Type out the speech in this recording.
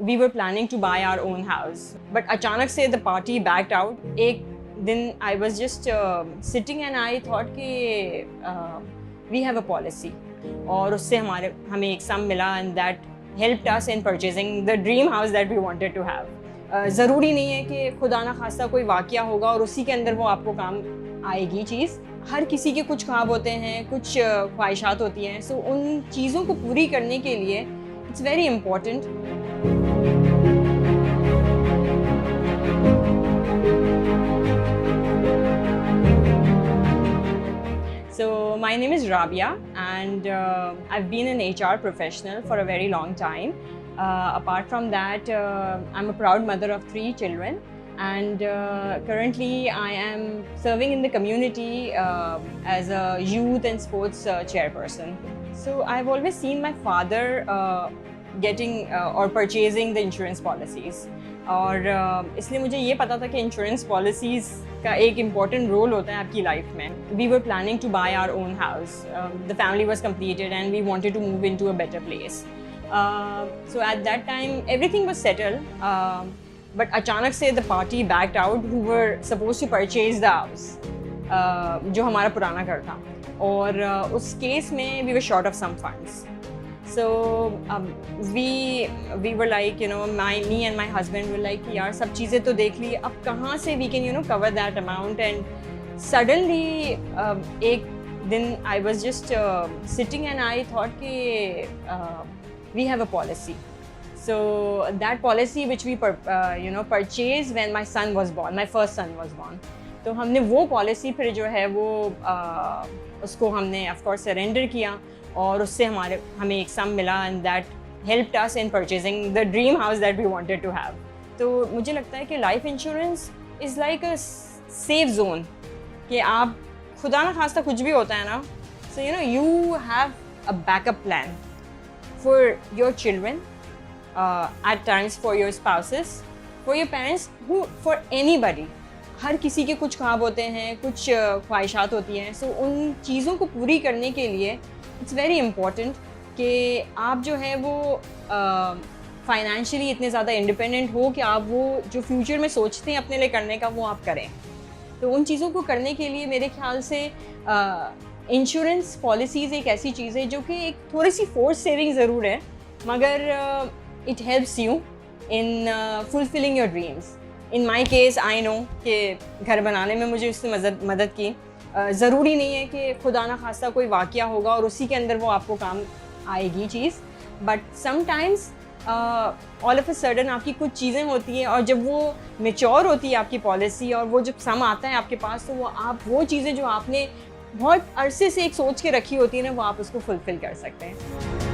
we were planning to buy our own house, but अचानक से the party backed out. एक दिन I was just sitting and I thought कि we have a policy, और उससे हमें एक sum मिला and that helped us in purchasing the dream house that we wanted to have. ज़रूरी नहीं है कि खुदा ना खास्ता कोई वाक़या होगा और उसी के अंदर वो आपको काम आएगी चीज़। हर किसी के कुछ ख्वाब होते हैं, कुछ ख्वाहिशात होती हैं, सो उन चीज़ों को पूरी करने के लिए it's very important. So my name is Rabia and I've been an HR professional for a very long time. Apart from that, I'm a proud mother of 3 children and currently I am serving in the community as a youth and sports chairperson. So I've always seen my father getting or purchasing the insurance policies. और इसलिए मुझे ये पता था कि insurance policies का एक important role होता है आपकी लाइफ में। We were planning to buy our own house, the family was completed and we wanted to move into a better place. So at that time everything was settled, but अचानक से the party backed out who were suppose to purchase the house, जो हमारा पुराना घर था, और उस case में we were short of some funds. So we were like, you know, me and my husband were like, यार सब चीज़ें तो देख ली, अब कहाँ से we can, you know, cover that amount. And suddenly एक दिन I was just sitting and I thought कि we have a policy. So that policy which we you know, purchased when my son was born, my first son was born. तो हमने वो policy फिर जो है वो उसको हमने ऑफ कोर्स सरेंडर किया और उससे हमें एक सम मिला and that helped us in purchasing the dream house that we wanted to have. तो मुझे लगता है कि life insurance is like a safe zone, कि आप खुदा ना खास्ता कुछ भी होता है ना, so you know you have a backup plan for your children, at times for your spouses, for your parents, for anybody. हर किसी के कुछ ख्वाब होते हैं, कुछ ख्वाहिशात होती हैं, सो उन चीज़ों को पूरी करने के लिए इट्स वेरी इम्पॉर्टेंट कि आप जो है वो फाइनेंशियली इतने ज़्यादा इंडिपेंडेंट हो कि आप वो जो फ्यूचर में सोचते हैं अपने लिए करने का वो आप करें। तो उन चीज़ों को करने के लिए मेरे ख्याल से इंश्योरेंस पॉलिसीज़ एक ऐसी चीज़ है जो कि एक थोड़ी सी फोर्स सेविंग ज़रूर है, मगर it helps you in fulfilling your dreams. In my case I know कि घर बनाने में मुझे उसने मदद की। ज़रूरी नहीं है कि खुदा ना खास्ता कोई वाक़या होगा और उसी के अंदर वो आपको काम आएगी चीज़, but sometimes all of a sudden आपकी कुछ चीज़ें होती हैं और जब वो मेच्योर होती है आपकी पॉलिसी और वो जब सम आता है आपके पास, तो वो आप वो चीज़ें जो आपने बहुत अरसे से एक सोच के रखी होती है ना, वो आप उसको फुलफ़िल कर सकते हैं।